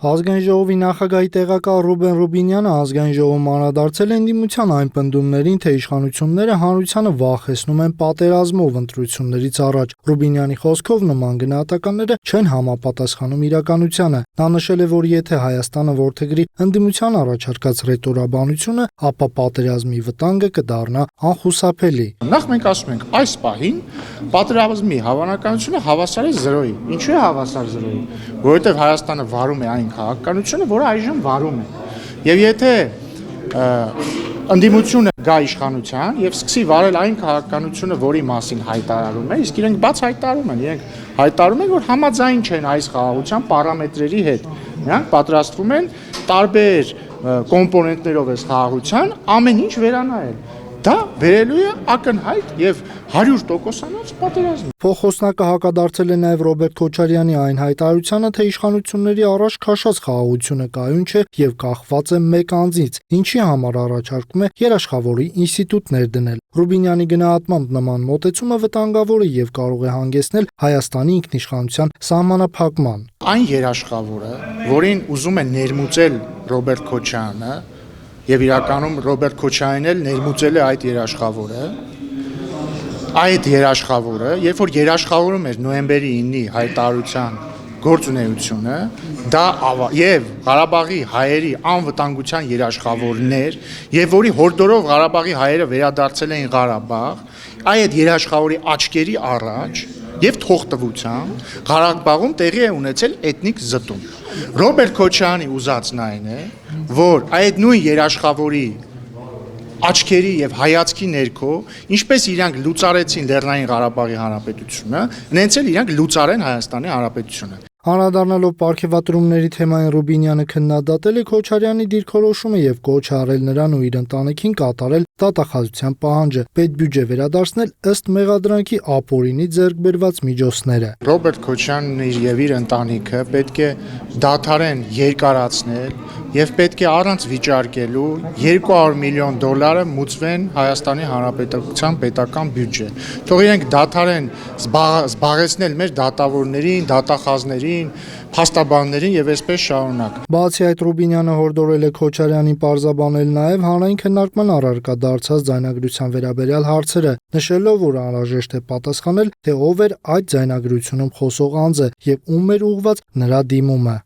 Ազգային ժողովի նախագահի տեղակալ Ռուբեն Ռուբինյանը ազգային ժողովում անդրադարձել է ընդդիմության այն պնդումներին, թե իշխանությունները հանրությանը վախեցնում են պատերազմով ընտրություններից առաջ։ Ռուբինյանի խոսքով նման գնահատականները չեն համապատասխանում իրականությանը։ Նա նշել է, որ եթե Հայաստանը որդեգրի ընդդիմության առաջարկած ռետորաբանությունը, ապա պատերազմի վտանգը կդառնա անխուսափելի։ Նախ մենք ասում ենք, այս պահին պատերազմի հավանականությունը հավասար է 0-ի։ Ինչու է հավասար 0-ի? Որովհետև Հայաստանը վարում է այն քաղաքականությունը, որը այժմ վարում է։ Եվ եթե ընդդիմությունը գա իշխանության եւ սկսի վարել այն քաղաքականությունը, որի մասին հայտարարում է, իսկ իրենք բաց հայտարարում են, որ համաձայն չեն այս խաղաղության պարամետրերի հետ։ Նրանք պատրաստվում են տարբեր կոմպոնենտներով այս խաղաղության ամեն ինչ վերանայել։ Դա վերելու է ակնհայտ եւ 100%-անոց պատերազմ։ Փոխխոսնակը հակադարձել է նաև Ռոբերտ Քոչարյանի այն հայտարարությանը, թե իշխանությունների առաջ քաշած խաղաղությունը կայուն չէ եւ կախված է մեկ անձից, ինչի համար առաջարկում է երաշխավորի ինստիտուտներ դնել։ Ռուբինյանի գնահատմամբ նման մոտեցումը վտանգավոր է եւ կարող է հանգեցնել Հայաստանի ինքնիշխանության սահմանափակման։ Այն երաշխավորը, որին ուզում է ներմուծել Ռոբերտ Քոչարյանը, եւ իրականում Ռոբերտ Քոչարյանն էլ ներմուծել է այդ երաշխավորը, երբ որ երաշխավորում էր նոյեմբերի 9-ի հայտարարության գործունեությունը, դա եւ Ղարաբաղի հայերի անվտանգության երաշխավորներ, եւ որի հորդորով Ղարաբաղի հայերը վերադարձել էին Ղարաբաղ, այդ երաշխավորի աչքերի առաջ եւ թողտվությամբ Ղարաբաղում տեղի է ունեցել էթնիկ զտում։ Ռոբերտ Քոչարյանի ուզածն այն է, որ այդ նույն երաշխավորի աչքերի եւ հայացքի ներքո, ինչպես իրանք լուծարեցին Լեռնային Ղարաբաղի Հանրապետությունը, նենց էլ իրանք լուծարեն Հայաստանի Հանրապետությունը։ Անդրադառնալով պարգևատրումների թեմային Ռուբինյանը քննադատել է Քոչարյանի դիրքորոշումը եւ կոչ արել նրան ու իր ընտանիքին կատարել դատախազության պահանջը, պետբյուջե վերադարձնել ըստ մեղադրանքի ապօրինի ձեռք բերված միջոցները։ Ռոբերտ Քոչարյանն եւ իր ընտանիքը պետք է դադարեն երկարացնել եւ պետք է առանց վիճարկելու $200 միլիոն մուծվեն Հայաստանի Հանրապետության պետական բյուջե։ Թող իրենք դադարեն զբաղեցնել մեր դատավորներին, դատախազներին, փաստաբաններին եւ այսպես շարունակ։ Բացի այդ, Ռուբինյանը հորդորել է Քոչարյանին պարզաբանել նաեւ հանրային քննարկման առարկա դարձած ձայնագրության վերաբերյալ հարցերը, նշելով, որ անհրաժեշտ է պատասխանել, թե ով էր այդ ձայնագրությունում խոսող անձը եւ ում էր ուղղված նրա դիմումը։